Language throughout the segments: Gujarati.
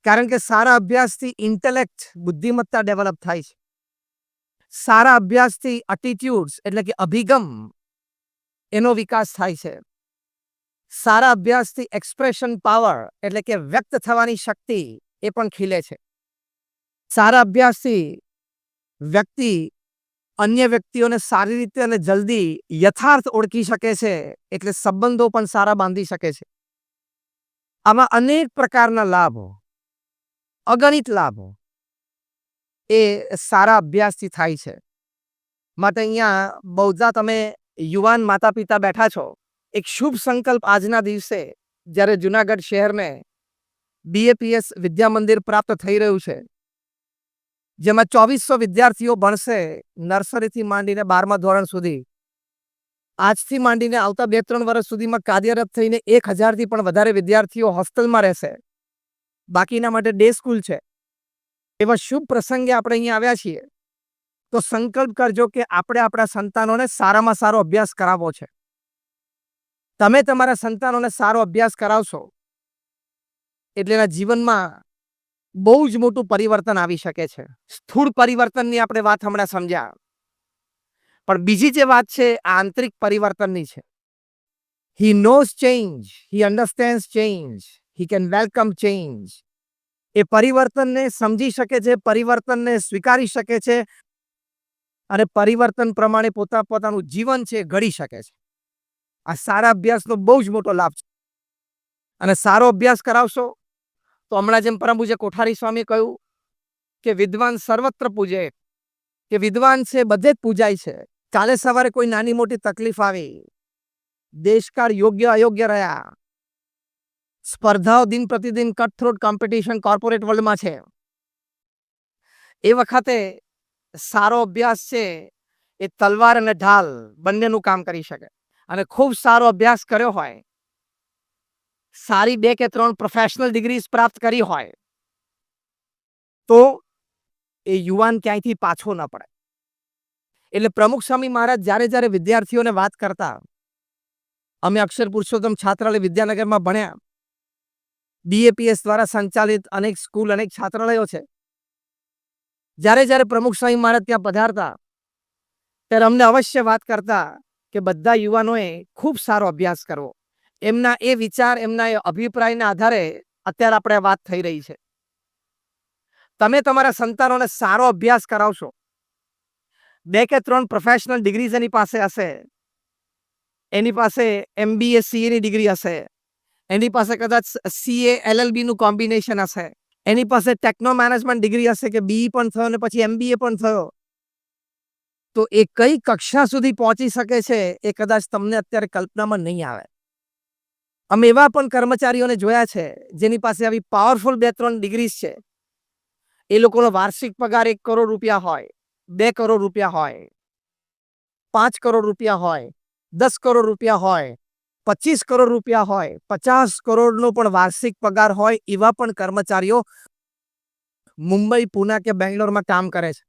કારણ કે સારા અભ્યાસથી ઇન્ટેલેક્ટ બુદ્ધિમત્તા ડેવલપ થાય છે. સારા અભ્યાસથી એટીટ્યુડ્સ એટલે કે અભિગમ એનો વિકાસ થાય છે. સારા અભ્યાસથી એક્સપ્રેશન પાવર એટલે કે વ્યક્ત થવાની શક્તિ એ પણ ખીલે છે. સારા અભ્યાસથી વ્યક્તિ અન્ય વ્યક્તિઓને સારી રીતે અને જલ્દી યથાર્થ ઓળખી શકે છે, એટલે સંબંધો પણ સારા બાંધી શકે છે. આમાં અનેક પ્રકારના લાભો, અગણિત લાભો એ સારા અભ્યાસથી થાય છે. માટે અહીંયા બહુધા તમે યુવાન માતા પિતા બેઠા છો, એક શુભ સંકલ્પ આજના દિવસે જ્યારે જુનાગઢ શહેરને BAPS વિદ્યા મંદિર પ્રાપ્ત થઈ રહ્યું છે, જેમાં 2400 વિદ્યાર્થીઓ ભણશે નર્સરીથી માંડીને 12મા ધોરણ સુધી. આજથી માંડીને આવતા 2-3 વર્ષ સુધીમાં કાર્યરત થઈને 1000થી પણ વધારે વિદ્યાર્થીઓ હોસ્ટેલમાં રહેશે. બાકીના માટે ડે સ્કૂલ છે. એવા શુભ પ્રસંગે આપણે અહીંયા આવ્યા છીએ, તો સંકલ્પ કરજો કે આપણે આપણા સંતાનોને સારામાં સારો અભ્યાસ કરાવવો છે. તમે તમારા સંતાનોને સારો અભ્યાસ કરાવશો એટલે એના જીવનમાં બહુ જ મોટું પરિવર્તન આવી શકે છે. સ્થૂળ પરિવર્તનની આપણે વાત હમણાં સમજ્યા, પણ બીજી જે વાત છે આ આંતરિક પરિવર્તનની છે. He knows change, he understands change, he can welcome change. એ પરિવર્તનને સમજી શકે છે, પરિવર્તનને સ્વીકારી શકે છે અને પરિવર્તન પ્રમાણે પોતાનું જીવન છે ઘડી શકે છે. આ સારા અભ્યાસનો બહુ જ મોટો લાભ છે. અને સારો અભ્યાસ કરાવશો તો હમણાં જેમ પરમ પૂજ્ય કોઠારી સ્વામીએ કહ્યું કે વિદ્વાન સર્વત્ર પૂજે, કે વિદ્વાન છે બધે જ પૂજાય છે. કાલે સવારે કોઈ નાની મોટી તકલીફ આવી, દેશકાળ યોગ્ય અયોગ્ય રહ્યા, સ્પર્ધાઓ દિન પ્રતિદિન કટથ્રોટ કોમ્પિટિશન કોર્પોરેટ વર્લ્ડમાં છે, એ વખતે સારો અભ્યાસ છે એ તલવાર અને ઢાલ બંનેનું કામ કરી શકે. અને ખૂબ સારો અભ્યાસ કર્યો હોય, સારી 2 કે 3 પ્રોફેશનલ ડિગ્રીઝ પ્રાપ્ત કરી હોય, તો એ યુવાન ક્યાંયથી પાછો ન પડે. એટલે પ્રમુખ સ્વામી મહારાજ જ્યારે વિદ્યાર્થીઓને વાત કરતા, અમે અક્ષર પુરુષોત્તમ છાત્રાલય વિદ્યાનગરમાં ભણ્યા, BAPS દ્વારા સંચાલિત અનેક સ્કૂલ, અનેક છાત્રાલયો છે. જ્યારે પ્રમુખ સ્વામી મહારાજ ત્યાં પધારતા ત્યારે અમને અવશ્ય વાત કરતા કે બધા યુવાનોએ ખૂબ સારો અભ્યાસ કરવો. એમના એ વિચાર, એમના એ અભિપ્રાયના આધારે અત્યારે આપણે વાત થઈ રહી છે. તમે તમારા સંતાનોને સારો અભ્યાસ કરાવશો, 2 કે 3 પ્રોફેશનલ ડિગ્રીઝ એની પાસે હશે, એની પાસે MBA CA ની ડિગ્રી હશે, એની પાસે કદાચ CA LLB નું કોમ્બિનેશન હશે, એની પાસે ટેકનો મેનેજમેન્ટ ડિગ્રી હશે કે BE પણ થયો અને પછી MBA પણ થયો, તો એ કઈ કક્ષા સુધી પહોંચી શકે છે એ કદાચ તમને અત્યારે કલ્પનામાં નહીં આવે. અમે એવા પણ કર્મચારીઓને જોયા છે જેની પાસે આવી પાવરફુલ 2-3 ડિગ્રીઝ છે. એ લોકોનો વાર્ષિક પગાર 1 કરોડ રૂપિયા હોય, 2 કરોડ રૂપિયા હોય, 5 કરોડ રૂપિયા હોય, 10 કરોડ રૂપિયા હોય, 25 કરોડ રૂપિયા હોય, 50 કરોડનો પણ વાર્ષિક પગાર હોય, એવા પણ કર્મચારીઓ મુંબઈ, પુના કે બેંગ્લોરમાં કામ કરે છે.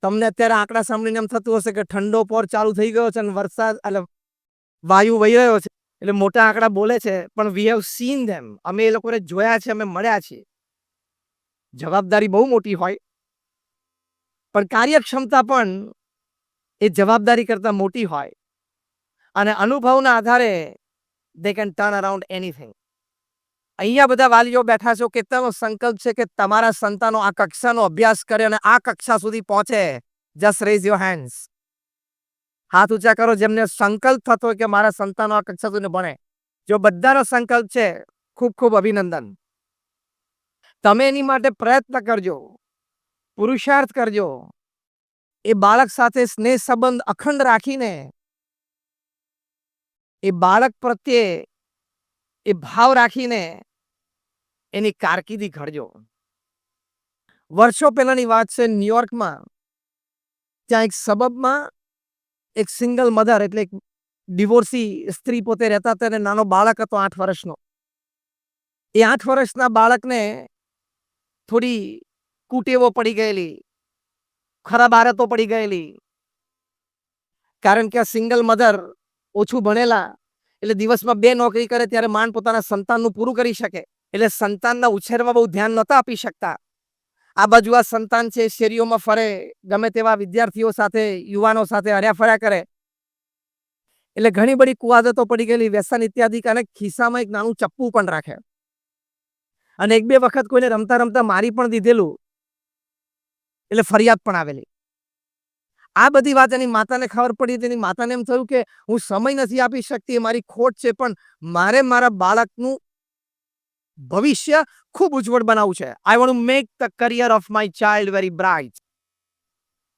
તમને અત્યારે આંકડા સાંભળીને એમ થતું હશે કે ઠંડો પોર ચાલુ થઈ ગયો છે અને વરસાદ એટલે વાયુ વહી રહ્યો છે એટલે મોટા આંકડા બોલે છે, પણ વી હેવ સીન ધેમ. અમે એ લોકોને જોયા છે, અમે મળ્યા છીએ. જવાબદારી બહુ મોટી હોય, પણ કાર્યક્ષમતા પણ એ જવાબદારી કરતા મોટી હોય અને અનુભવના આધારે they can turn around anything. અહીંયા બધા વાલીઓ બેઠા છો, કેટલાનો સંકલ્પ છે કે તમારા સંતાનો આ કક્ષાનો અભ્યાસ કરે અને આ કક્ષા સુધી પહોંચે? Just rays your hands. હાથ ઊંચા કરો જેમને સંકલ્પ થતો હોય કે મારા સંતાનો આ કક્ષા સુધી ભણે. જો બધાનો સંકલ્પ છે, ખૂબ ખૂબ અભિનંદન. તમે એની માટે પ્રયત્ન કરજો, પુરુષાર્થ કરજો. એ બાળક સાથે સ્નેહ સંબંધ અખંડ રાખીને એ બાળક પ્રત્યે એ ભાવ રાખીને એની કારકિર્દી ઘડજો. વર્ષો પહેલાની વાત છે, ન્યુયોર્કમાં ત્યાં એક સબબમાં એક સિંગલ મધર એટલે એક ડિવોર્સી સ્ત્રી પોતે રહેતા હતા અને નાનો બાળક હતો 8 વર્ષનો. એ 8 વર્ષના બાળકને થોડી કુટેવો પડી ગયેલી, ખરાબ આદતો પડી ગયેલી. કારણ કે આ સિંગલ મધર ઓછું ભણેલા એટલે દિવસમાં 2 નોકરી કરે ત્યારે માંડ પોતાના સંતાનનું પૂરું કરી શકે. એટલે સંતાનના ઉછેરમાં બહુ ધ્યાન નહોતા આપી શકતા. આ બાજુ આ સંતાન છે, શેરીઓમાં ફરે, ગમે તેવા વિદ્યાર્થીઓ સાથે, યુવાનો સાથે હર્યા ફર્યા કરે. એટલે ઘણી બધી કુઆદતો પડી ગયેલી, વ્યસન ઇત્યાદિ, અને ખિસ્સામાં એક નાનું ચપ્પુ પણ રાખે. અને એક બે વખત કોઈને રમતા રમતા મારી પણ દીધેલું, એટલે ફરિયાદ પણ આવેલી. આ બધી વાત એની માતાને ખબર પડી. તેની માતાને એમ થયું કે હું સમય નથી આપી શકતી, એ મારી ખોટ છે, પણ મારે મારા બાળકનું ભવિષ્ય ખૂબ ઉજ્જવળ બનાવવું છે. I want to make the career of my child very bright.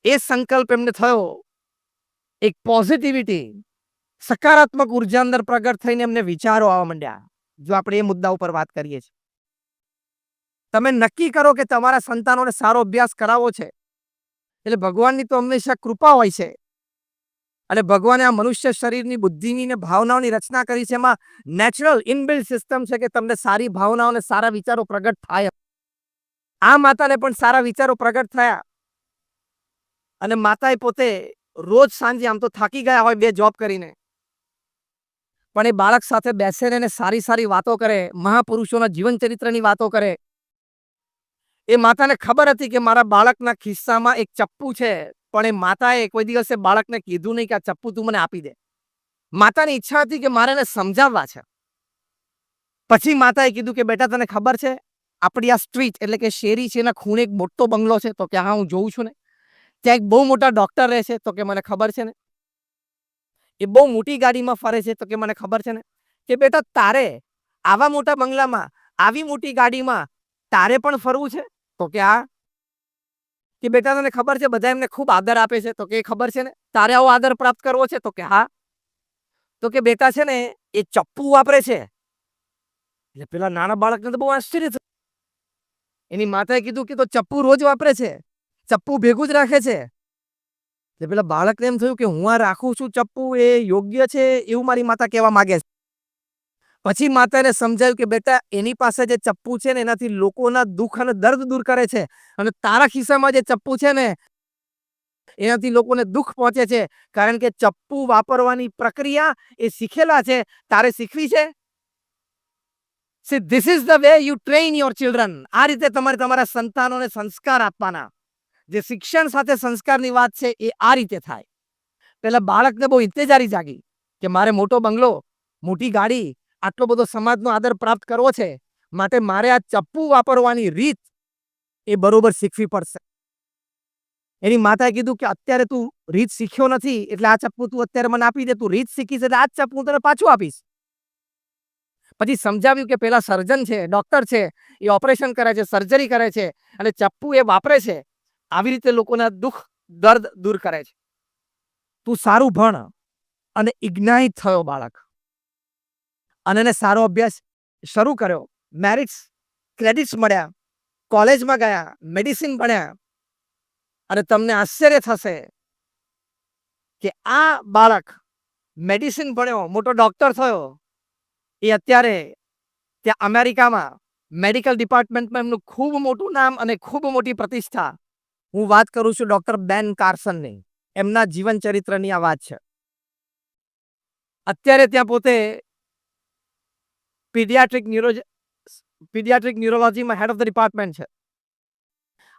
એ સંકલ્પ એમને થયો. એક પોઝિટિવિટી, સકારાત્મક ઉર્જા અંદર પ્રગટ થઈને એમને વિચારો આવવા માંડ્યા. જો આપણે એ મુદ્દા ઉપર વાત કરીએ છીએ, તમે નક્કી કરો કે તમારા સંતાનોને સારો અભ્યાસ કરાવવો છે, એટલે ભગવાનની તો હંમેશા કૃપા હોય છે. અને ભગવાને આ મનુષ્ય શરીરની, બુદ્ધિની ને ભાવનાઓની રચના કરી છે. એમાં નેચરલ ઇનબિલ્ટ સિસ્ટમ છે કે તમને સારી ભાવનાઓ અને સારા વિચારો પ્રગટ થાય. આ માતાને પણ સારા વિચારો પ્રગટ થયા. અને માતાએ પોતે રોજ સાંજે, આમ તો થાકી ગયા હોય 2 જોબ કરીને, પણ એ બાળક સાથે બેસે ને સારી સારી વાતો કરે, મહાપુરુષોના જીવન ચરિત્રની વાતો કરે. એ માતાને ખબર હતી કે મારા બાળકના ખિસ્સામાં એક ચપ્પુ છે, પણ એ માતાએ કોઈ દિવસે બાળકને કીધું નહીં કે આ ચપ્પુ તું મને આપી દે. માતાની ઈચ્છા હતી કે મારે એને સમજાવવા છે. પછી માતાએ કીધું કે બેટા, તને ખબર છે આપણી આ સ્ટ્રીટ એટલે કે શેરી છે, એના ખૂણે એક મોટો બંગલો છે? તો કે હા, હું જોઉં છું ને. ત્યાં એક બહુ મોટા ડોક્ટર રહે છે? તો કે મને ખબર છે ને. એ બહુ મોટી ગાડીમાં ફરે છે? તો કે મને ખબર છે ને. કે બેટા, તારે આવા મોટા બંગલામાં, આવી મોટી ગાડીમાં તારે પણ ફરવું છે? તો કે હા. કે બેટા, તને ખબર છે બધા એમને ખૂબ આદર આપે છે? તો કે ખબર છે ને. તારે આવો આદર પ્રાપ્ત કરવો છે? તો કે હા. તો કે બેટા, છે ને એ ચપ્પુ વાપરે છે. એટલે પેલા નાના બાળકને તો બહુ આશ્ચર્ય થયું. એની માતાએ કીધું કે તો ચપ્પુ રોજ વાપરે છે, ચપ્પુ ભેગું જ રાખે છે. એટલે પેલા બાળકને એમ થયું કે હું આ રાખું છું ચપ્પુ, એ યોગ્ય છે એવું મારી માતા કહેવા માંગે છે. પછી માતાને સમજાયું કે બેટા, એની પાસે જે ચપ્પુ છે ને એનાથી લોકોના દુઃખ અને દર્દ દૂર કરે છે, અને તારા ખિસ્સામાં જે ચપ્પુ છે ને એનાથી લોકોને દુઃખ પહોંચે છે. કારણ કે ચપ્પુ વાપરવાની પ્રક્રિયા એ શીખેલા છે, તારે શીખવી છે. See, this is the way you train your children. આ રીતે તમારે તમારા સંતાનોને સંસ્કાર આપવાના. જે શિક્ષણ સાથે સંસ્કારની વાત છે એ આ રીતે થાય. પેલા બાળકને બહુ ઇંતેજારી જાગી કે મારે મોટો બંગલો, મોટી ગાડી, આટલો બધો સમાજનો આદર પ્રાપ્ત કરવો છે, માટે મારે આ ચપ્પુ વાપરવાની રીત એ બરોબર શીખવી પડશે. એની માતાએ કીધું કે અત્યારે તું રીત શીખ્યો નથી, એટલે આ ચપ્પુ તું અત્યારે મને આપી દે. તું રીત શીખીશ એટલે આ જ ચપ્પુ તને પાછું આપીશ. પછી સમજાવ્યું કે પેલા સર્જન છે, ડોક્ટર છે, એ ઓપરેશન કરે છે, સર્જરી કરે છે, અને ચપ્પુ એ વાપરે છે. આવી રીતે લોકોના દુઃખ દર્દ દૂર કરે છે. તું સારું ભણ. અને ઇગ્નાઇટ થયો બાળક, અને એને સારો અભ્યાસ શરૂ કર્યો. મેરિટ્સ, ક્રેડિટ્સ મળ્યા, કોલેજમાં ગયા, મેડિસિન ભણ્યા. અને તમને આશ્ચર્ય થશે કે આ બાળક મેડિસિન ભણ્યો, મોટો ડોક્ટર થયો, એ અત્યારે ત્યાં અમેરિકામાં મેડિકલ ડિપાર્ટમેન્ટમાં એમનું ખૂબ મોટું નામ અને ખૂબ મોટી પ્રતિષ્ઠા. હું વાત કરું છું ડોક્ટર બેન કાર્સનની. એમના જીવન ચરિત્રની આ વાત છે. અત્યારે ત્યાં પોતે પીડિયાટ્રિક ન્યુરોલોજીમાં હેડ ઓફ ધ ડિપાર્ટમેન્ટ છે.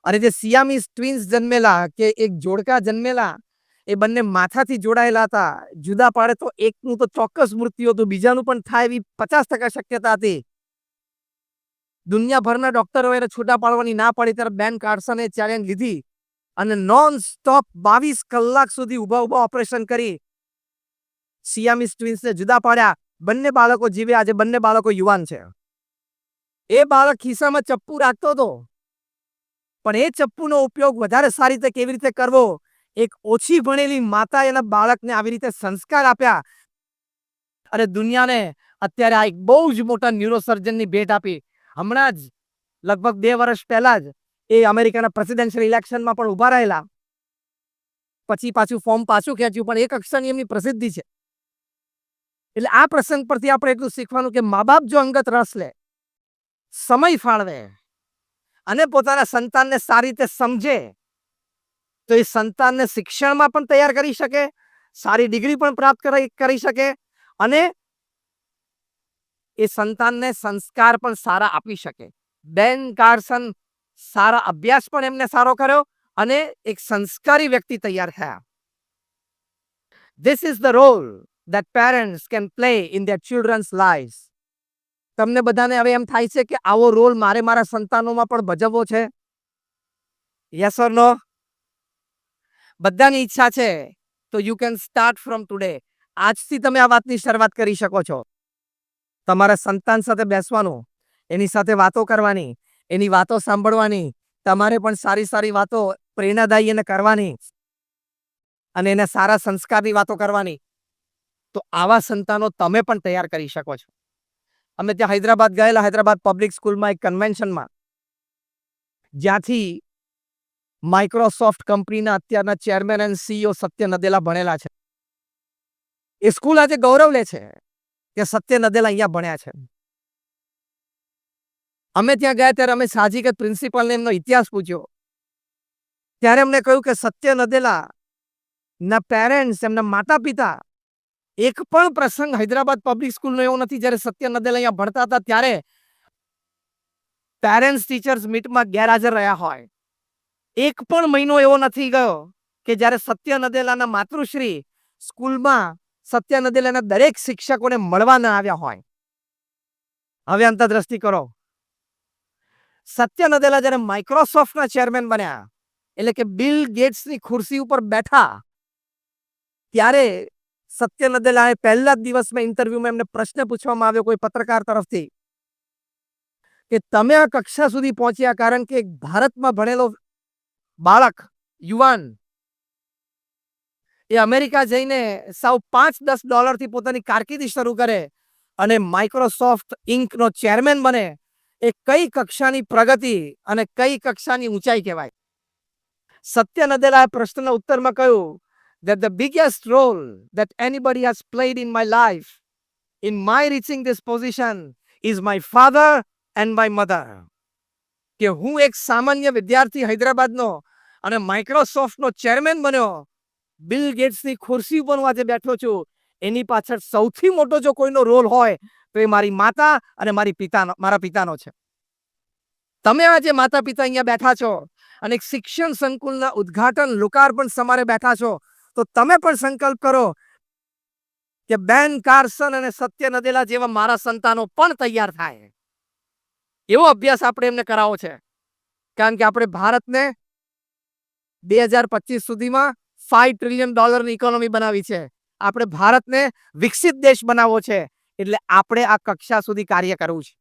અને જે સિયામીઝ ટ્વિન્સ જન્મેલા, કે એક જોડકા જન્મેલા, એ બંને માથાથી જોડાયેલા હતા. જુદા પાડે તો એકનું તો ચોક્કસ મૃત્યુ હતું, બીજાનું પણ થાય એવી 50% શક્યતા હતી. દુનિયાભરના ડોક્ટરોએ એને છૂટા પાડવાની ના પાડી, ત્યારે બેન કાર્સને ચેલેન્જ લીધી અને નોન સ્ટોપ 22 કલાક સુધી ઊભા ઊભા ઓપરેશન કરી સિયામીઝ ટ્વિન્સને જુદા પાડ્યા. બંને બાળકો જીવે. આજે બંને બાળકો યુવાન છે. એ બાળક ખિસ્સામાં ચપ્પુ રાખતો હતો, પણ એ ચપ્પુનો ઉપયોગ વધારે સારી રીતે કેવી રીતે કરવો, એક ઓછી ભણેલી માતા એના બાળકને આવી રીતે સંસ્કાર આપ્યા, અને દુનિયાને અત્યારે આ એક બહુ જ મોટા ન્યુરોસર્જનની ભેટ આપી. હમણાં જ લગભગ 2 વર્ષ પહેલા જ એ અમેરિકાના પ્રેસિડેન્શિયલ ઇલેક્શનમાં પણ ઊભા રહેલા. પછી પાછું ફોર્મ પાછું ખેંચ્યું, પણ એક અક્ષરની એમની પ્રસિદ્ધિ છે. એટલે આ પ્રસંગ પરથી આપણે એટલું શીખવાનું કે મા બાપ જો અંગત રસ લે, સમય ફાળવે અને પોતાના સંતાનને સારી રીતે સમજે, તો એ સંતાનને શિક્ષણમાં પણ તૈયાર કરી શકે, સારી ડિગ્રી પણ પ્રાપ્ત કરી શકે, અને એ સંતાનને સંસ્કાર પણ સારા આપી શકે. બેન કાર્સન સારા અભ્યાસ પણ એમને સારો કર્યો અને એક સંસ્કારી વ્યક્તિ તૈયાર થયા. This is the role that parents can play in their children's lives. તમને બધાને હવે એમ થાય છે કે આવો રોલ મારે મારા સંતાનોમાં પણ ભજવવો છે? યસ ઓર નો? બધાની ઈચ્છા છે તો you can start from today. આજથી તમે આ વાતની શરૂઆત કરી શકો છો. તમારા સંતાન સાથે બેસવાનું, એની સાથે વાતો કરવાની, એની વાતો સાંભળવાની, તમારે પણ સારી સારી વાતો પ્રેરણાદાયી એને કરવાની અને એને સારા સંસ્કારની વાતો કરવાની. તો આવા સંતાનો તમે પણ તૈયાર કરી શકો છો. અમે ત્યાં હૈદરાબાદ ગયેલા, હૈદરાબાદ પબ્લિક સ્કૂલમાં એક કન્વેન્શનમાં, જ્યાંથી માઇક્રોસોફ્ટ કંપનીના અત્યારના ચેરમેન એન્ડ સીઈઓ સત્ય નદેલા ભણેલા છે. એ સ્કૂલ આજે ગૌરવ લે છે કે સત્ય નદેલા અહીંયા ભણ્યા છે. અમે ત્યાં ગયા ત્યારે અમે સાહજિક પ્રિન્સિપલને એમનો ઇતિહાસ પૂછ્યો. ત્યારે અમને કહ્યું કે સત્ય નદેલા ના પેરેન્ટ્સ, એમના માતા પિતા, એક પણ પ્રસંગ હૈદરાબાદ પબ્લિક સ્કૂલનો એવો નથી જ્યારે સત્ય નદેલા અહીંયા ભણતા હતા ત્યારે પેરેન્ટ્સ ટીચર્સ મીટમાં ગેરહાજર રહ્યા હોય. એક પણ મહિનો એવો નથી ગયો કે જ્યારે સત્ય નદેલાના માતૃશ્રી સ્કૂલમાં સત્ય નદેલાના દરેક શિક્ષકોને મળવા ન આવ્યા હોય. હવે અંતરદ્રષ્ટિ કરો. સત્ય નદેલા જ્યારે માઇક્રોસોફ્ટના ચેરમેન બન્યા, એટલે કે બિલ ગેટ્સની ખુરશી ઉપર બેઠા, ત્યારે સત્ય નદેલાએ પહેલા જ દિવસમાં ઇન્ટરવ્યુમાં એમને પ્રશ્ન પૂછવામાં આવ્યો કોઈ પત્રકાર તરફથી કે તમે આ કક્ષા સુધી પહોંચ્યા કારણ કે ભારતમાં ભણેલો બાળક, યુવાન, એ અમેરિકા જઈને સાવ $5-10 પોતાની કારકિર્દી શરૂ કરે અને માઇક્રોસોફ્ટ ઇન્કનો ચેરમેન બને, એ કઈ કક્ષાની પ્રગતિ અને કઈ કક્ષાની ઊંચાઈ કહેવાય. સત્ય નદેલાએ પ્રશ્નના ઉત્તરમાં કહ્યું that the biggest role that anybody has played in my life, in my reaching this position, is my father and my mother. કે હું એક સામાન્ય વિદ્યાર્થી હૈદરાબાદનો અને માઇક્રોસોફ્ટનો ચેરમેન બન્યો, બિલ ગેટ્સની ખુરશી ઉપર હું આજે બેઠો છું, એની પાછળ સૌથી મોટો જો કોઈનો રોલ હોય તો એ મારી માતા અને મારા પિતાનો છે. તમે આજે માતા પિતા અહીંયા બેઠા છો અને એક શિક્ષણ સંકુલના ઉદ્ઘાટન લોકાર્પણ સમારે બેઠા છો, તો તમે પણ સંકલ્પ કરો કે બેન કાર્સન અને સત્ય નદેલા જેવા મારા સંતાનો પણ તૈયાર થાય. એવો અભ્યાસ આપણે એમને કરાવો છે. કારણ કે આપણે ભારતને 2025 સુધીમાં $5 ટ્રિલિયન ઇકોનોમી બનાવી છે. આપણે ભારતને વિકસિત દેશ બનાવવો છે. એટલે આપણે આ કક્ષા સુધી કાર્ય કરવું છે.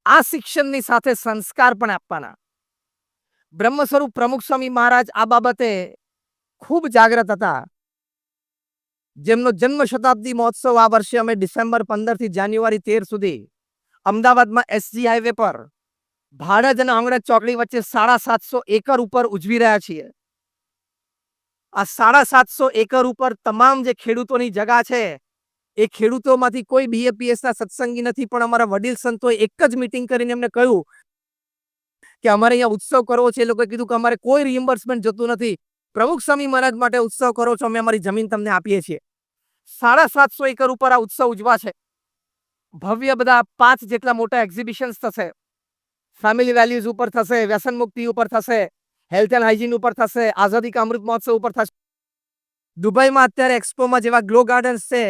આ શિક્ષણની સાથે સંસ્કાર પણ આપવાના. બ્રહ્મ સ્વરૂપ પ્રમુખ સ્વામી મહારાજ આ બાબતે ખૂબ જાગૃત હતા. જેમનો જન્મ શતાબ્દી મહોત્સવ આ વર્ષે અમે ડિસેમ્બર 15 થી જાન્યુઆરી 13 સુધી અમદાવાદમાં એસજી હાઈવે પર ભાડજ અને આંગણેજ ચોકડી વચ્ચે 750 એકર ઉપર ઉજવી રહ્યા છીએ. આ 750 એકર ઉપર તમામ જે ખેડૂતોની જગા છે, એ ખેડૂતોમાંથી કોઈ બીએપીએસના સત્સંગી નથી, પણ અમારા વડીલ સંતોએ એક જ મીટિંગ કરીને એમને કહ્યું કે અમારે અહીંયા ઉત્સવ કરવો છે. એ લોકોએ કીધું કે અમારે કોઈ રિએમ્બર્સમેન્ટ જતું નથી, પ્રમુખ સ્વામી મહારાજ માટે ઉત્સવ કરો છો, અમે અમારી જમીન તમને આપીએ છીએ. 750 એકર ઉપર આ ઉત્સવ ઉજવા છે. ભવ્ય બધા 5 જેટલા મોટા એક્ઝિબિશન્સ થશે. ફેમિલી વેલ્યુઝ ઉપર થશે, વ્યસન મુક્તિ ઉપર થશે, હેલ્થ એન્ડ હાઇજીન ઉપર થશે, આઝાદી કા અમૃત મહોત્સવ ઉપર થશે. દુબઈમાં અત્યારે એક્સપોમાં જેવા ગ્લો ગાર્ડન્સ છે,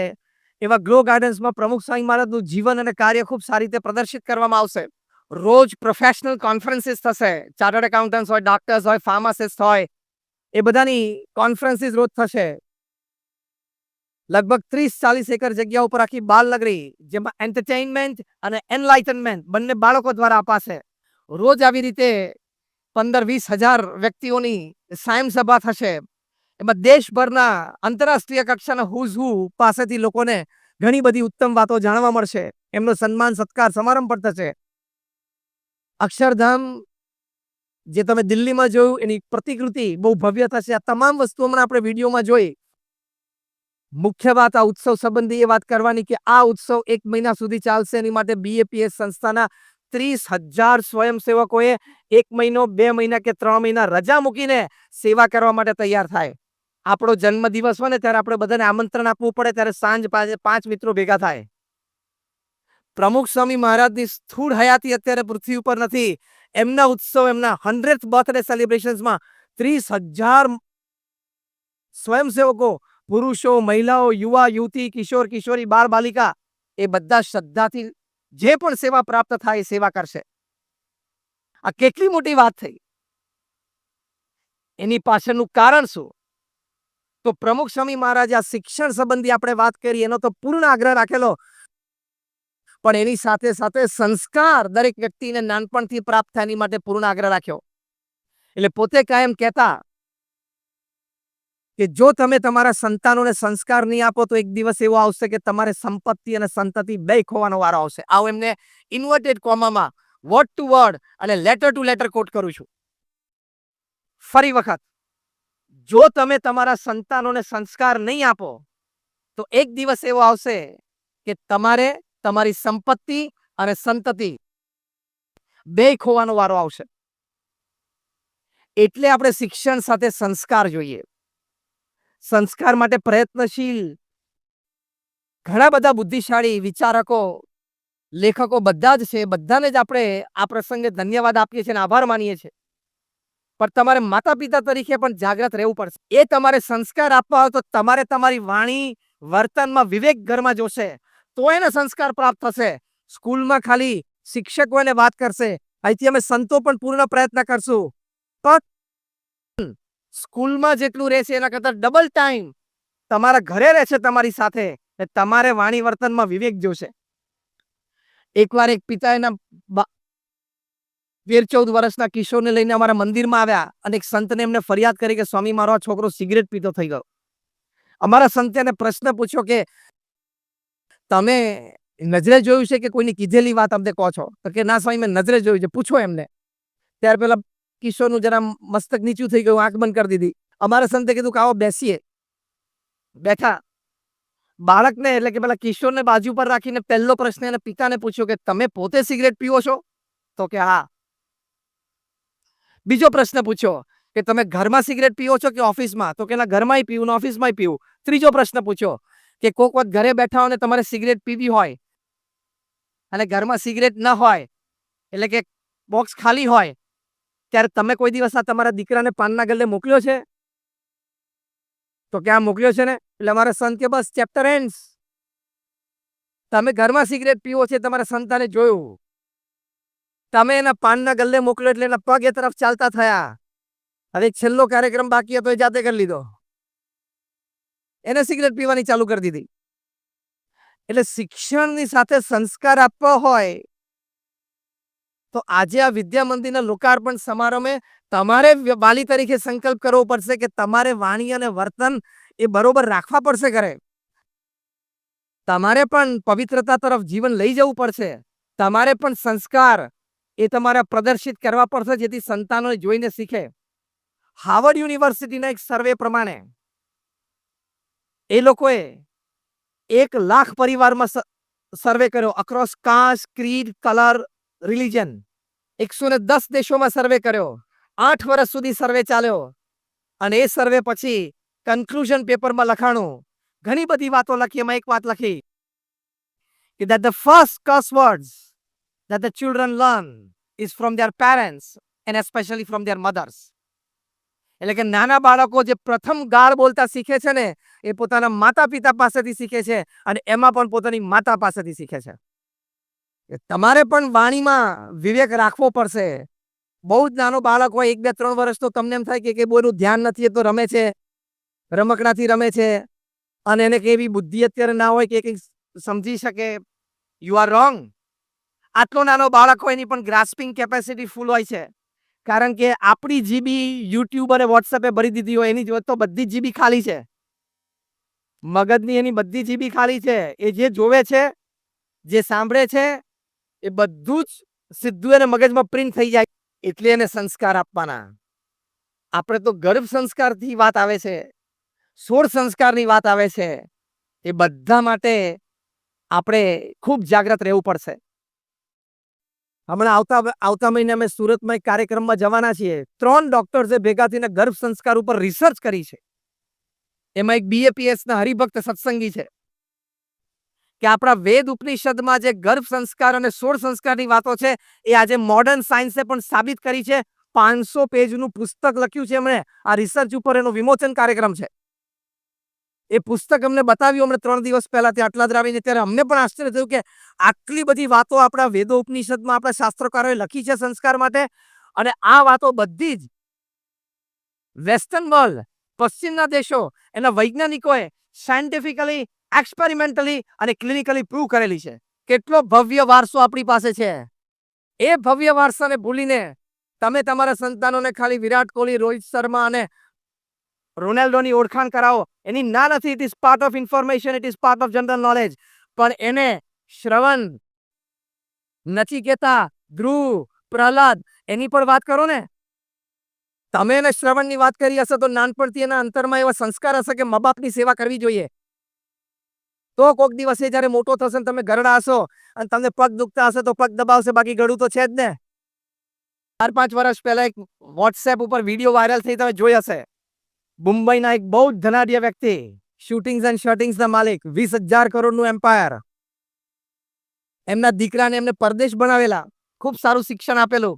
એવા ગ્લો ગાર્ડન્સમાં પ્રમુખ સ્વામી મહારાજનું જીવન અને કાર્ય ખૂબ સારી રીતે પ્રદર્શિત કરવામાં આવશે. રોજ પ્રોફેશનલ કોન્ફરન્સીસ થશે. ચાર્ટર્ડ એકાઉન્ટન્ટ્સ હોય, ડોક્ટર્સ હોય, ફાર્માસિસ્ટ હોય, એ બધાની કોન્ફરન્સીસ રોજ થશે. લગભગ 30-40 એકર જગ્યા ઉપર આખી બાલનગરી, જેમાં એન્ટરટેઇનમેન્ટ અને એનલાઇટનમેન્ટ બંને બાળકો દ્વારા અપાશે. રોજ આવી રીતે 15-20 હજાર વ્યક્તિઓની સાયમ સભા થશે. એમાં દેશભરના આંતરરાષ્ટ્રીય કક્ષાના હુઝ હુ પાસેથી લોકોને ઘણી બધી ઉત્તમ વાતો જાણવા મળશે. એમનો સન્માન સત્કાર સમારંભ પણ થશે. અક્ષરધામ જે તમે દિલ્હીમાં જોયું, એની પ્રતિકૃતિ બહુ ભવ્ય થશે. આ તમામ વસ્તુઓ આપણે વિડીયોમાં જોઈ. મુખ્ય વાત આ ઉત્સવ સંબંધી એ વાત કરવાની કે આ ઉત્સવ 1 મહિના સુધી ચાલશે. એની માટે બીએપીએસ સંસ્થાના 30,000 સ્વયંસેવકોએ 1 મહિનો, 2 મહિના કે 3 મહિના રજા મૂકીને સેવા કરવા માટે તૈયાર થાય. આપણો જન્મદિવસ હોય ને ત્યારે આપણે બધાને આમંત્રણ આપવું પડે, ત્યારે સાંજ 5 મિત્રો ભેગા થાય. પ્રમુખ સ્વામી મહારાજની સ્થૂળ હયાતી અત્યારે પૃથ્વી ઉપર નથી. એમના ઉત્સવ, એમના 100th બર્થડે સેલિબ્રેશન્સમાં 30,000 સ્વયંસેવકો, પુરુષો, મહિલાઓ, યુવા, યુવતી, કિશોર, કિશોરી, બાળ, બાલિકા એ બધા શ્રદ્ધાથી જે પણ સેવા પ્રાપ્ત થાય એ સેવા કરશે. આ કેટલી મોટી વાત થઈ. એની પાછળનું કારણ શું? તો પ્રમુખ સ્વામી મહારાજે આ શિક્ષણ સંબંધી આપણે વાત કરી એનો તો પૂર્ણ આગ્રહ રાખેલો, પણ એની સાથે સાથે સંસ્કાર દરેક વ્યક્તિને નાનપણથી પ્રાપ્ત થાય એની માટે પૂર્ણ આગ્રહ રાખ્યો. એટલે પોતે કાયમ કહેતા કે જો તમે તમારા સંતાનોને સંસ્કાર નહીં આપો તો એક દિવસ એવો આવશે કે તમારે સંપત્તિ અને સંતતિ બે ખોવાનો વારો આવશે. આવું એમને ઇન્વર્ટેડ કોમામાં વર્ડ ટુ વર્ડ અને લેટર ટુ લેટર કોટ કરું છું. ફરી વખત, જો તમે તમારા સંતાનોને સંસ્કાર નહીં આપો તો એક દિવસ એવો આવશે કે તમારે તમારી સંપત્તિ અને સંતતિ બે ખોવાનો વારો આવશે. એટલે આપણે શિક્ષણ સાથે સંસ્કાર જોઈએ. સંસ્કાર માટે પ્રયત્નશીલ ઘણા બધા બુદ્ધિશાળી વિચારકો, લેખકો બધા જ છે. બધાને જ આપણે આ પ્રસંગે ધન્યવાદ આપીએ છીએ અને આભાર માનીએ છીએ. પણ તમારે માતા પિતા તરીકે પણ જાગૃત રહેવું પડશે. એ તમારે સંસ્કાર આપવા હોય તો તમારે તમારી વાણી વર્તનમાં વિવેક ઘરમાં જોશે તો એને સંસ્કાર પ્રાપ્ત થશે. સ્કૂલમાં ખાલી શિક્ષકો એને વાત કરશે, અહીંથી અમે સંતો પણ પૂર્ણ પ્રયત્ન કરશું, પણ સ્કૂલમાં જેટલું રહેશે એના કરતા ડબલ ટાઈમ તમારા ઘરે રહેશે તમારી સાથે. તમારે વાણી વર્તનમાં વિવેક જોશે. એકવાર એક પિતા એના 13-14 વર્ષના કિશોરને લઈને અમારા મંદિરમાં આવ્યા અને એક સંતને એમને ફરિયાદ કરી કે સ્વામી મારો છોકરો સિગરેટ પીતો થઈ ગયો. અમારા સંતે એને પ્રશ્ન પૂછ્યો કે તમે નજરે જોયું છે કે કોઈની કીધેલી વાત અમને કહો છો? તો કે ના સ્વામી મેં નજરે જોયું છે, પૂછો એમને. ત્યાર પેલા કિશોરનું જરા મસ્તક નીચું થઈ ગયું, આંખ બંધ કરી દીધી. અમારા સંતે કીધું કે આવો બેસીએ. બેઠા. બાળકને એટલે કે પેલા કિશોરને બાજુ પર રાખીને પહેલો પ્રશ્ન એને પિતાને પૂછ્યો કે તમે પોતે સિગરેટ પીવો છો? તો કે હા. બીજો પ્રશ્ન પૂછ્યો કે તમે ઘરમાં સિગરેટ પીવો છો કે ઓફિસમાં? તો કે ના ઘરમાંય પીવું ને ઓફિસમાંય પીવું. ત્રીજો પ્રશ્ન પૂછ્યો કે કોક વખત ઘરે બેઠા હોય ને તમારે સિગરેટ પીવી હોય અને ઘરમાં સિગરેટ ન હોય એટલે કે બોક્સ ખાલી હોય ત્યારે તમે કોઈ દિવસ આ તમારા દીકરાને પાનના ગલ્લે મોકલ્યો છે? તો કે આ મોકલ્યો છે ને. એટલે અમારા સંત કે બસ ચેપ્ટર એન્ડ્સ. તમે ઘરમાં સિગરેટ પીવો છે તમારા સંતાને જોયું, તમે એના પાનના ગલ્લે મોકલ્યો એટલે એના પગ એ તરફ ચાલતા થયા. હવે છેલ્લો કાર્યક્રમ બાકી હતો એ જાતે કરી લીધો, એને સિગરેટ પીવાની ચાલુ કરી દીધી. એટલે શિક્ષણની સાથે સંસ્કાર આપવો હોય તો આજે આ વિદ્યા મંદિરના લોકાર્પણ સમારોહમાં તમારે વાલી તરીકે સંકલ્પ કરવો પડશે કે તમારે વાણી અને વર્તન એ બરોબર રાખવા પડશે. ઘરે તમારે પણ પવિત્રતા તરફ જીવન લઈ જવું પડશે. તમારે પણ સંસ્કાર એ તમારે પ્રદર્શિત કરવા પડશે જેથી સંતાનોને જોઈને શીખે. હાર્વર્ડ યુનિવર્સિટીના એક સર્વે પ્રમાણે એ લોકોએ 1 લાખ પરિવારમાં સર્વે કર્યો, across caste, creed, colour, religion. 110 દેશોમાં સર્વે કર્યો. 8 વર્ષ સુધી સર્વે ચાલ્યો અને એ સર્વે પછી કન્ક્લુઝન પેપરમાં લખાણું, ઘણી બધી વાતો લખી. એમાં એક વાત લખી કે that the first curse words that the children learn is from their parents and especially from their mothers. એટલે કે નાના બાળકો જે પ્રથમ ગાળ બોલતા શીખે છે ને એ પોતાના માતા પિતા પાસેથી શીખે છે અને એમાં પણ પોતાની માતા પાસેથી શીખે છે. તમારે પણ વાણીમાં વિવેક રાખવો પડશે. બહુ જ નાનો બાળક હોય 1, 2, 3 વર્ષ તો તમને એમ થાય કે બોયનું ધ્યાન નથી, એ તો રમે છે, રમકડાથી રમે છે અને એને કેવી બુદ્ધિ અત્યારે ના હોય કે કંઈક સમજી શકે. You are wrong. આટલો નાનો બાળક હોય એની પણ ગ્રાસ્પિંગ કેપેસિટી ફૂલ હોય છે, કારણ કે આપણી જીબી યુટ્યુબ અને વોટ્સએપે ભરી દીધી હોય, એની જોડે તો બધી જીબી ખાલી છે. મગજની એની બધી જીબી ખાલી છે. એ જે જોવે છે, જે સાંભળે છે એ બધું જ સીધું એને મગજમાં પ્રિન્ટ થઈ જાય. એટલે એને સંસ્કાર આપવાના. આપણે તો ગર્ભ સંસ્કારથી વાત આવે છે, 16 સંસ્કારની વાત આવે છે. એ બધા માટે આપણે ખૂબ જાગૃત રહેવું પડશે. હમણાં આવતા મહિને અમે સુરતમાં એક કાર્યક્રમમાં જવાના છીએ. 3 ડોક્ટર્સે ભેગા થઈને ગર્ભ સંસ્કાર ઉપર રિસર્ચ કરી છે. એમાં એક BAPS ના હરિભક્ત સત્સંગી છે કે આપણા વેદ ઉપનિષદમાં જે ગર્ભ સંસ્કાર અને સોળ સંસ્કારની વાતો છે એ આજે મોડર્ન સાયન્સે પણ સાબિત કરી છે. 500 પેજનું પુસ્તક લખ્યું છે એમણે. આ રિસર્ચ ઉપર એનો વિમોચન કાર્યક્રમ છે. એ પુસ્તક અમને બતાવ્યું અમને 3 દિવસ પહેલા ત્યાં આટલા આવીને, ત્યારે અમને પણ આશ્ચર્ય થયું કે આટલી બધી વાતો આપણા વેદો ઉપનિષદમાં આપણા શાસ્ત્રકારોએ લખી છે સંસ્કાર માટે, અને આ વાતો બધી જ વેસ્ટર્ન વર્લ્ડ, પશ્ચિમના દેશો, એના વૈજ્ઞાનિકોએ સાયન્ટિફિકલી, એક્સપેરિમેન્ટલી અને ક્લિનિકલી પ્રૂવ કરેલી છે. કેટલો ભવ્ય વારસો આપણી પાસે છે. એ ભવ્ય વારસાને ભૂલીને તમે તમારા સંતાનોને ખાલી વિરાટ કોહલી, રોહિત શર્મા અને રોનાલ્ડોની ઓળખાણ કરાવો, એની ના નથી. It is part of information, it is part of general knowledge. પણ એને શ્રવણ, નચિકેતા, ધ્રુવ, પ્રહલાદ એની પણ વાત કરો ને. તમે એને શ્રવણની વાત કરી હશે તો નાનપણથી એના અંતરમાં એવા સંસ્કાર હશે કે મા બાપની સેવા કરવી જોઈએ. તો કોઈક દિવસે જ્યારે મોટો થશે ને તમે ગરડા હશો અને તમને પગ દુખતા હશે તો પગ દબાવશે, બાકી ગળું તો છે જ ને. 4-5 વર્ષ પહેલા એક વોટ્સએપ ઉપર વિડીયો વાયરલ થઈ, તમે જોઈ હશે. મુંબઈના એક બહુ જ ધનાઢ્ય વ્યક્તિ, શૂટિંગ્સ એન્ડ શર્ટિંગ્સના માલિક, 20,000 કરોડનું એમ્પાયર. એમના દીકરાને એમને પરદેશ બનાવેલા, ખૂબ સારું શિક્ષણ આપેલું,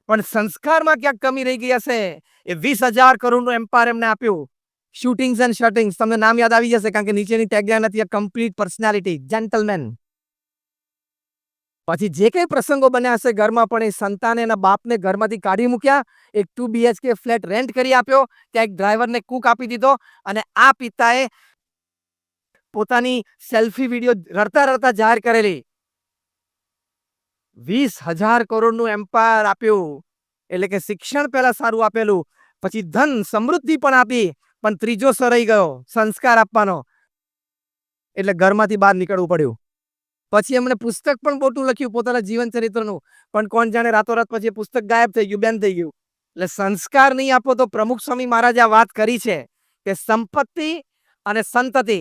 પણ સંસ્કારમાં ક્યાંક કમી રહી ગઈ હશે. એ 20,000 કરોડનું એમ્પાયર એમને આપ્યું. શૂટિંગ્સ એન્ડ શર્ટિંગ્સ, તમને નામ યાદ આવી જશે કારણ કે નીચેની ટેગલાઈન હતી, અ કમ્પ્લીટ પર્સનાલિટી, જેન્ટલમેન. પછી જે કંઈ પ્રસંગો બન્યા હશે ઘરમાં, પણ એ સંતાને એના બાપને ઘરમાંથી કાઢી મૂક્યા, એક 2 BHK ફ્લેટ રેન્ટ કરી આપ્યો, ત્યાં એક ડ્રાઈવરને કુક આપી દીધો, અને આ પિતાએ પોતાની સેલ્ફી વિડીયો રડતા રડતા જાહેર કરેલી. 20,000 કરોડનું એમ્પાયર આપ્યું, એટલે કે શિક્ષણ પહેલા સારું આપેલું, પછી ધન સમૃદ્ધિ પણ આપી, પણ ત્રીજો રહી ગયો, સંસ્કાર આપવાનો. એટલે ઘરમાંથી બહાર નીકળવું પડ્યું. પછી એમણે પુસ્તક પણ મોટું લખ્યું પોતાના જીવન ચરિત્રનું, પણ કોણ જાણે રાતોરાત પછી પુસ્તક ગાયબ થઈ ગયું, બેન થઈ ગયું. એટલે સંસ્કાર નહીં આપો તો પ્રમુખ સ્વામી મહારાજે આ વાત કરી છે કે સંપત્તિ અને સંતતિ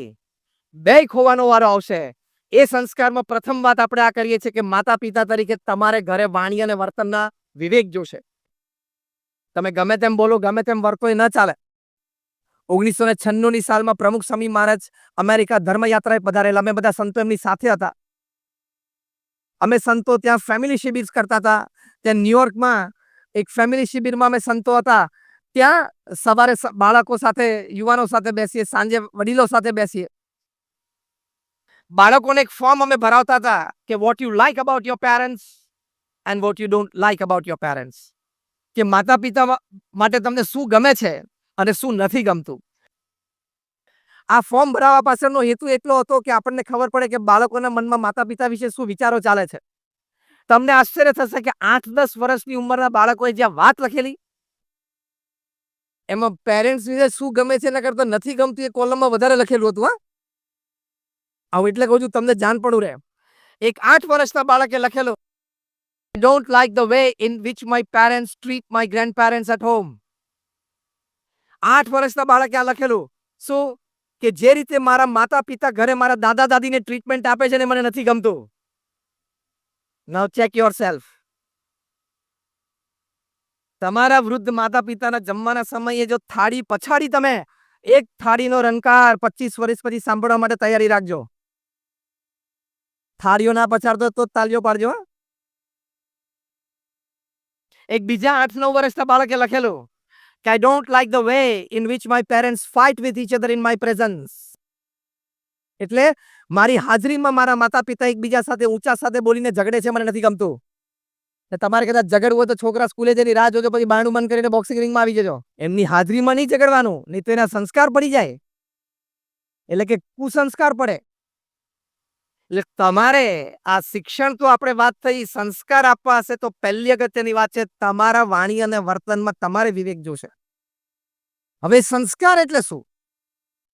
બે ખોવાનો વારો આવશે. એ સંસ્કારમાં પ્રથમ વાત આપણે આ કરીએ છીએ કે માતા પિતા તરીકે તમારે ઘરે વાણી અને વર્તનના વિવેક જોશે. તમે ગમે તેમ બોલો, ગમે તેમ વર્તો, એ ન ચાલે. 1996ની સાલમાં પ્રમુખ સ્વામી મહારાજ અમેરિકા ધર્મયાત્રાએ પધારેલા. અમે બધા સંતો એમની સાથે હતા. અમે સંતો ત્યાં ફેમિલી શિબિર કરતા હતા. ત્યાં ન્યુયોર્કમાં એક ફેમિલી શિબિરમાં અમે સંતો હતા. ત્યાં સવારે બાળકો સાથે, યુવાનો સાથે બેસીએ, સાંજે વડીલો સાથે બેસીએ. બાળકોને એક ફોર્મ અમે ભરાવતા હતા કે what you like about your parents and what you don't like about your parents. કે માતા પિતા માટે તમને શું ગમે છે અને શું નથી ગમતું. આ ફોર્મ ભરાવવા પાછળનો હેતુ એટલો હતો કે આપણને ખબર પડે કે બાળકોના મનમાં માતા પિતા વિશે શું વિચારો ચાલે છે. તમને આશ્ચર્ય થશે કે 8-10 વર્ષની ઉંમરના બાળકોએ જ્યાં વાત લખેલી, એમાં પેરેન્ટ્સ વિશે શું ગમે છે એના કરતાં નથી ગમતું એ કોલમમાં વધારે લખેલું હતું. આવું એટલે કહું છું તમને જાણ પડું રહે. એક 8 વર્ષના બાળકે લખેલું, I don't like the way in which my parents treat my grandparents at home. 8 વર્ષના બાળકે આ લખેલું. શું? કે જે રીતે મારા માતા પિતા ઘરે મારા દાદા દાદીને ટ્રીટમેન્ટ આપે છે ને મને નથી ગમતું. Now check yourself. તમારા વૃદ્ધ માતા પિતાના જમવાના સમયે જો થાળી પછાડી, તમે એક થાળીનો રંકાર 25 વર્ષ પછી સાંભળવા માટે તૈયારી રાખજો. થાળીઓ ના પછાડતો તો તાળીઓ પાડજો. એક બીજા 8-9 વર્ષના બાળકે લખેલું કે I don't like the way in which my parents fight with each other in my presence. એટલે મારી હાજરીમાં મારા માતા પિતા એકબીજા સાથે ઊંચા સાથે બોલીને ઝઘડે છે, મને નથી ગમતું. તમારે કદાચ ઝઘડવું હોય તો છોકરા સ્કૂલે જઈને રાહ જોજો, પછી બારણું બંધ કરીને બોક્સિંગ રિંગમાં આવી જજો. એમની હાજરીમાં નહીં ઝઘડવાનું, નહીં તો એના સંસ્કાર પડી જાય, એટલે કે કુસંસ્કાર પડે. એટલે તમારે આ શિક્ષણ તો આપણે વાત થઈ, સંસ્કાર આપવા હશે તો પહેલી અગત્યની વાત છે તમારા વાણી અને વર્તનમાં તમારે વિવેક જોશે. હવે સંસ્કાર એટલે શું?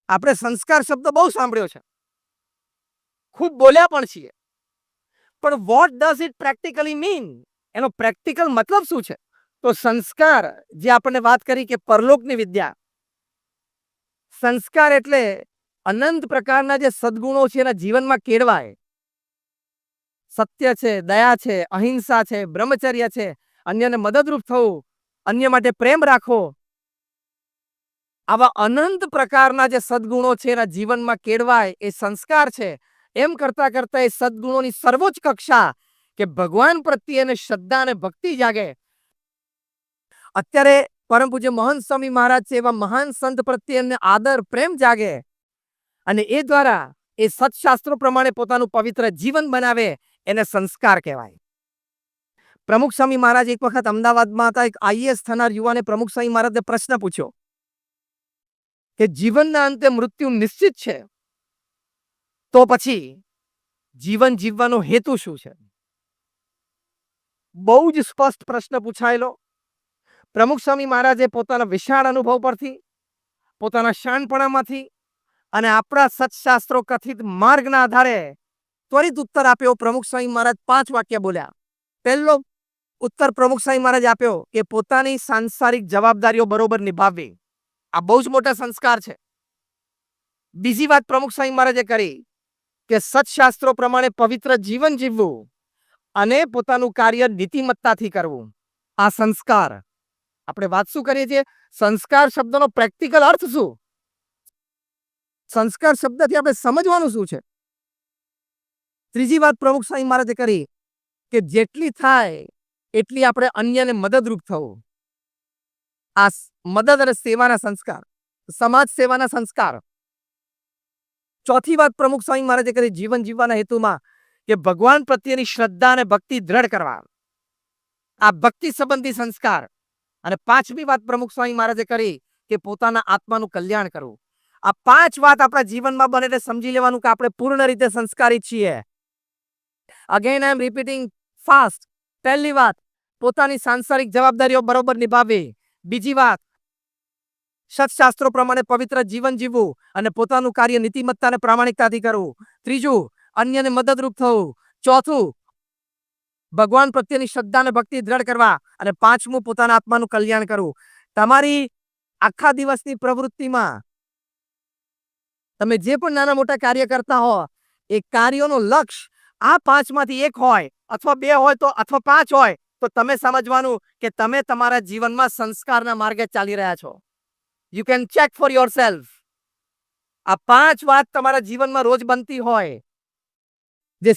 આપણે સંસ્કાર શબ્દ બહુ સાંભળ્યો છે, ખૂબ બોલ્યા પણ છીએ, પણ what does it practically mean? એનો પ્રેક્ટિકલ મતલબ શું છે? તો સંસ્કાર, જે આપણે વાત કરી કે પરલોકની વિદ્યા, સંસ્કાર એટલે અનંત પ્રકારના જે સદગુણો છે એના જીવનમાં કેળવાય. સત્ય છે, દયા છે, અહિંસા છે, બ્રહ્મચર્ય છે, અન્યને મદદરૂપ થવું, અન્ય માટે પ્રેમ રાખવો, આવા અનંત પ્રકારના જે સદગુણો છે એના જીવનમાં કેળવાય, એ સંસ્કાર છે. એમ કરતા કરતા એ સદગુણોની સર્વોચ્ચ કક્ષા કે ભગવાન પ્રત્યેને શ્રદ્ધા અને ભક્તિ જાગે. અત્યારે પરમ પૂજ્ય મહંત સ્વામી મહારાજ છે એવા મહાન સંત પ્રત્યે એમને આદર પ્રેમ જાગે અને એ દ્વારા એ સત્શાસ્ત્રો પ્રમાણે પોતાનું પવિત્ર જીવન બનાવે, એને સંસ્કાર કહેવાય. પ્રમુખ સ્વામી મહારાજ એક વખત અમદાવાદમાં હતા. એક આઈએએસ થનાર યુવાને પ્રમુખ સ્વામી મહારાજને પ્રશ્ન પૂછ્યો કે જીવનના અંતે મૃત્યુ નિશ્ચિત છે, તો પછી જીવન જીવવાનો હેતુ શું છે? બહુ જ સ્પષ્ટ પ્રશ્ન પૂછાયેલો. પ્રમુખ સ્વામી મહારાજે પોતાના વિશાળ અનુભવ પરથી, પોતાના શાણપણામાંથી અને આપણા સત્શાસ્ત્રો કથિત માર્ગના આધારે ત્વરિત ઉત્તર આપ્યો. પ્રમુખ સ્વામી મહારાજ 5 વાક્ય બોલ્યા. પહેલો ઉત્તર પ્રમુખ સ્વામી મહારાજ આપ્યો કે પોતાની સાંસારિક જવાબદારીઓ બરોબર નિભાવવી. આ બહુ જ મોટા સંસ્કાર છે. બીજી વાત પ્રમુખ સ્વામી મહારાજે કરી કે સત્શાસ્ત્રો પ્રમાણે પવિત્ર જીવન જીવવું અને પોતાનું કાર્ય નીતિમત્તાથી કરવું. આ સંસ્કાર. આપણે વાત શું કરીએ છીએ? સંસ્કાર શબ્દનો પ્રેક્ટિકલ અર્થ શું? સંસ્કાર શબ્દથી આપણે સમજવાનું શું છે? ત્રીજી વાત પ્રમુખ સ્વામી મહારાજે કરી કે જેટલી થાય એટલી આપણે અન્યને મદદરૂપ થવું. આ મદદ અને સેવાના સંસ્કાર, સમાજ સેવાના સંસ્કાર. ચોથી વાત પ્રમુખ સ્વામી મહારાજે કરી જીવન જીવવાના હેતુમાં કે ભગવાન પ્રત્યેની શ્રદ્ધા અને ભક્તિ દ્રઢ કરવા. આ ભક્તિ સંબંધી સંસ્કાર. અને પાંચમી વાત પ્રમુખ સ્વામી મહારાજે કરી કે પોતાના આત્માનું કલ્યાણ કરવું. આ 5 વાત આપણા જીવનમાં બને એટલે સમજી લેવાનું કે આપણે પૂર્ણ રીતે સંસ્કારી છીએ. Again I am repeating fast. પહેલી વાત, પોતાની સાંસારિક જવાબદારીઓ બરોબર નિભાવવી. બીજી વાત, સત્શાસ્ત્રો પ્રમાણે પવિત્ર જીવન જીવવું અને પોતાનું કાર્ય નીતિમત્તા અને પ્રામાણિકતાથી કરવું. ત્રીજું, અન્યને મદદરૂપ થવું. ચોથું, ભગવાન પ્રત્યેની શ્રદ્ધા અને ભક્તિ દ્રઢ કરવા. અને પાંચમું, પોતાના આત્માનું કલ્યાણ કરવું. તમારી આખા દિવસની પ્રવૃત્તિમાં તમે જે પણ નાના મોટા કાર્ય કરતા હો, એ કાર્યોનો લક્ષ્ય આ 5 માંથી એક હોય, અથવા 2 હોય તો, અથવા 5 હોય તો તમે સમજવાનું કે તમે તમારા જીવનમાં સંસ્કારના માર્ગે ચાલી રહ્યા છો. You can check for yourself. આ 5 વાત તમારા જીવનમાં રોજ બનતી હોય જે